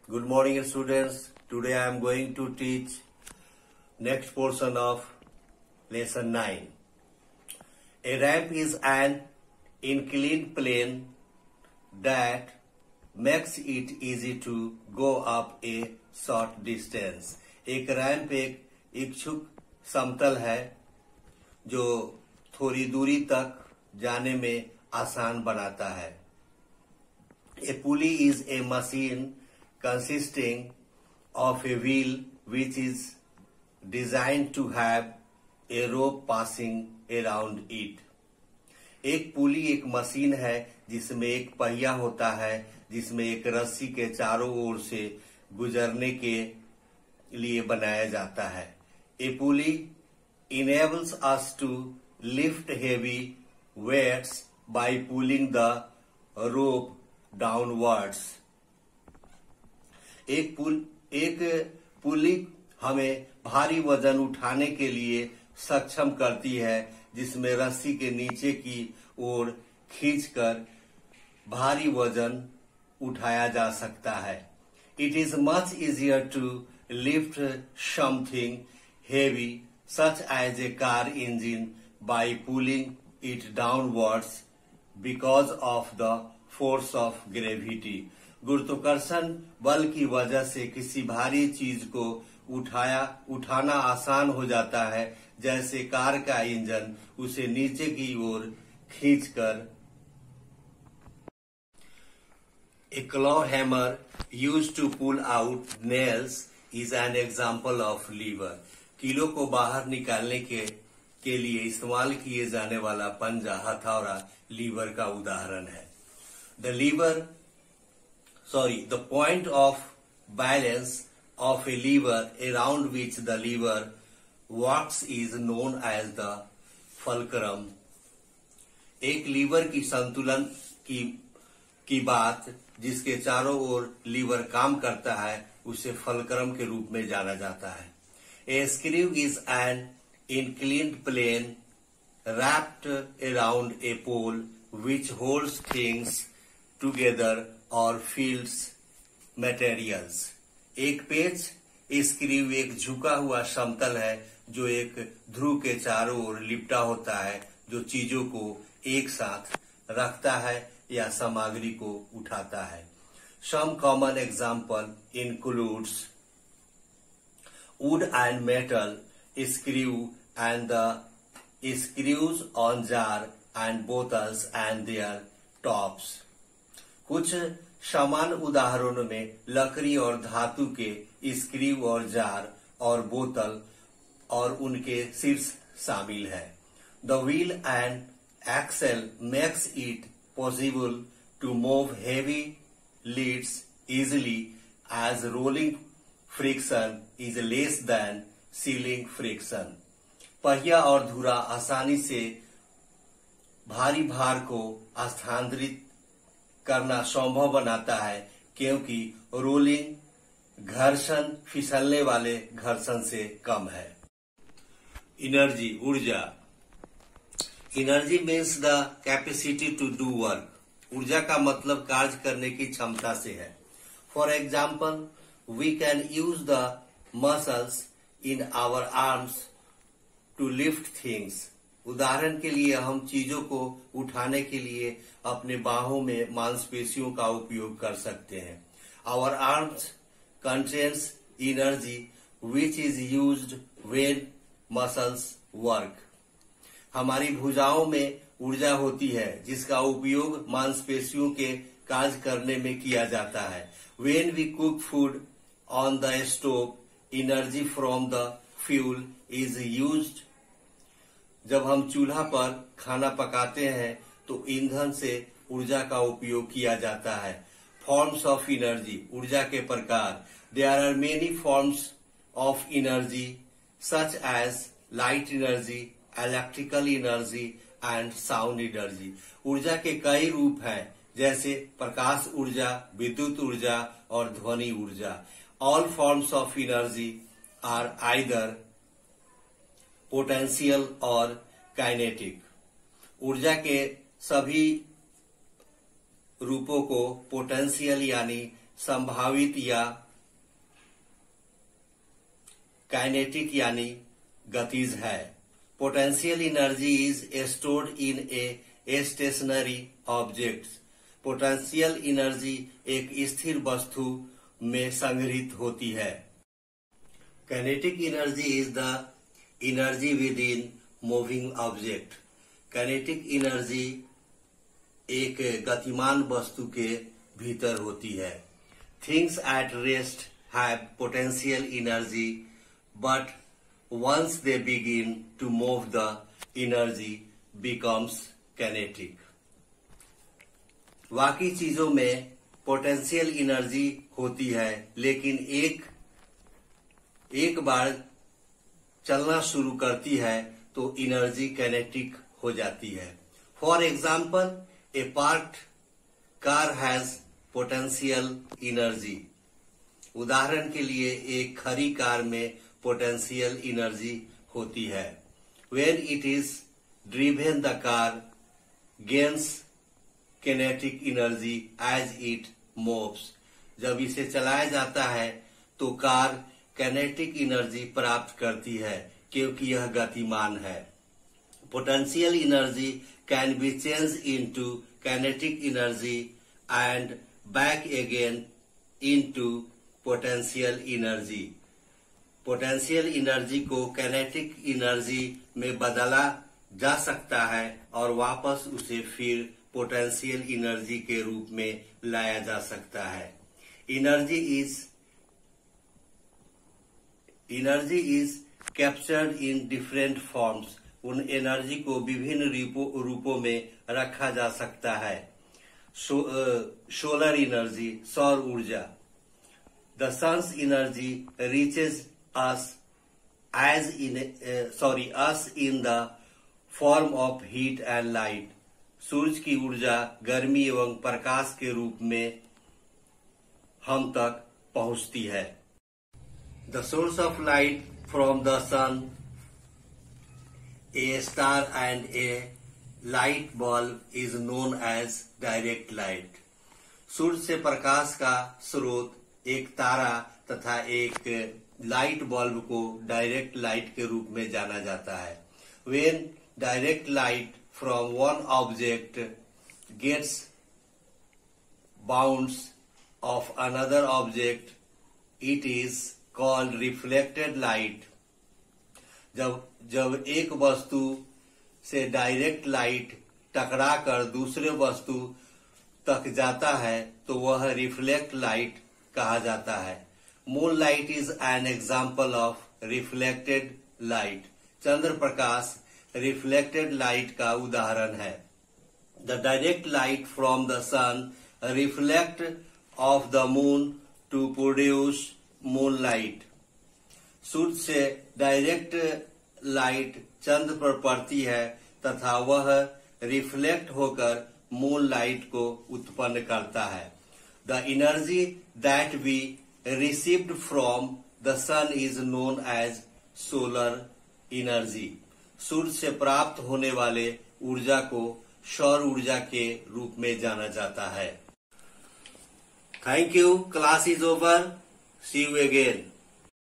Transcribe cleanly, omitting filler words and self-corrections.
Good morning, students. Today I am going to teach next portion of lesson 9. A ramp is an inclined plane that makes it easy to go up a short distance. एक ramp एक इच्छुक समतल है जो थोड़ी दूरी तक जाने में आसान बनाता है. A pulley is a machine consisting of a wheel which is designed to have a rope passing around it. एक पुली एक मशीन है जिसमें एक पहिया होता है जिसमें एक रस्सी के चारों ओर से गुजरने के लिए बनाया जाता है. A pulley enables us to lift heavy weights by pulling the rope downwards. एक पुली हमें भारी वजन उठाने के लिए सक्षम करती है जिसमें रस्सी के नीचे की ओर खींचकर भारी वजन उठाया जा सकता है. It is much easier to lift something heavy such as a car engine by pulling it downwards because of the force of gravity. गुरुत्वाकर्षण बल की वजह से किसी भारी चीज को उठाना आसान हो जाता है, जैसे कार का इंजन उसे नीचे की ओर खींचकर. A claw hammer used to pull out nails is an example of lever. कीलों को बाहर निकालने के लिए इस्तेमाल किए जाने वाला पंजा हथौड़ा लीवर का उदाहरण है. The point of balance of a lever around which the lever works is known as the fulcrum. एक लीवर की संतुलन की बात जिसके चारों ओर लीवर काम करता है उसे फलक्रम के रूप में जाना जाता है. A screw is an inclined plane wrapped around a pole which holds things together or fields materials. एक पेच स्क्रू एक झुका हुआ समतल है जो एक ध्रुव के चारों ओर लिपटा होता है जो चीजों को एक साथ रखता है या सामग्री को उठाता है. Some common example includes wood and metal screw and the screws on jar and bottles and their tops. कुछ समान उदाहरणों में लकड़ी और धातु के स्क्रू और जार और बोतल और उनके शीर्ष शामिल है. The wheel and axle makes it possible to move heavy leads easily as rolling friction is less than sealing friction. पहिया और धुरा आसानी से भारी भार को स्थानांतरित करना संभव बनाता है क्योंकि रोलिंग घर्षण फिसलने वाले घर्षण से कम है. एनर्जी ऊर्जा. Energy means the capacity to do work. ऊर्जा का मतलब कार्य करने की क्षमता से है. For example we can use the muscles in our arms to lift things. उदाहरण के लिए हम चीजों को उठाने के लिए अपने बाहों में मांसपेशियों का उपयोग कर सकते हैं. Our arms contains energy which is used when muscles work. हमारी भुजाओं में ऊर्जा होती है जिसका उपयोग मांसपेशियों के कार्य करने में किया जाता है. When we cook food on the stove energy from the fuel is used. जब हम चूल्हा पर खाना पकाते हैं तो ईंधन से ऊर्जा का उपयोग किया जाता है. Forms of energy. ऊर्जा के प्रकार. There are many forms of energy such as light energy, electrical energy and sound energy. ऊर्जा के कई रूप हैं जैसे प्रकाश ऊर्जा, विद्युत ऊर्जा और ध्वनि ऊर्जा. All forms of energy are either potential or kinetic. ऊर्जा के सभी रूपों को पोटेंशियल यानी संभावित या काइनेटिक यानी गतिज है। Potential energy is stored in a stationary object. Potential energy एक स्थिर वस्तु में संग्रहित होती है। Kinetic energy is the energy with in moving object. Kinetic energy एक गतिमान वस्तु के भीतर होती है। Things at rest have potential energy but once they begin to move, the energy becomes kinetic. बाकी चीजों में पोटेंशियल एनर्जी होती है, लेकिन एक बार चलना शुरू करती है तो एनर्जी काइनेटिक हो जाती है। For example, A parked car has potential energy. उदाहरण के लिए एक खड़ी कार में पोटेंशियल एनर्जी होती है। When it is driven, the car gains kinetic energy as it moves. जब इसे चलाया जाता है तो कार काइनेटिक एनर्जी प्राप्त करती है क्योंकि यह गतिमान है। Potential energy can be change into kinetic energy and back again into potential energy. Potential energy को काइनेटिक एनर्जी में बदला जा सकता है और वापस उसे फिर पोटेंशियल एनर्जी के रूप में लाया जा सकता है। Energy is captured in different forms. उन एनर्जी को विभिन्न रूपों में रखा जा सकता है। सोलर एनर्जी, सौर ऊर्जा। The sun's energy reaches us in the form of heat and light. सूरज की ऊर्जा गर्मी एवं प्रकाश के रूप में हम तक पहुंचती है। The source of light from the sun, a star and a light bulb is known as direct light. सूरज से प्रकाश का स्रोत एक तारा तथा एक लाइट बल्ब को डायरेक्ट लाइट के रूप में जाना जाता है। When direct light from one object gets bounds of another object, it is called reflected light. जब एक वस्तु से डायरेक्ट लाइट टकराकर दूसरे वस्तु तक जाता है तो वह रिफ्लेक्ट लाइट कहा जाता है। Moonlight is an example of reflected light. Chandra Prakash reflected light का उदाहरण है। The direct light from the sun reflect off the moon to produce moonlight. सूरज से डायरेक्ट लाइट चंद्र पर पड़ती है तथा वह रिफ्लेक्ट होकर मून लाइट को उत्पन्न करता है। The energy that we received from the sun is known as solar energy. सूरज से प्राप्त होने वाले ऊर्जा को सौर ऊर्जा के रूप में जाना जाता है। Thank you. Class is over. See you again.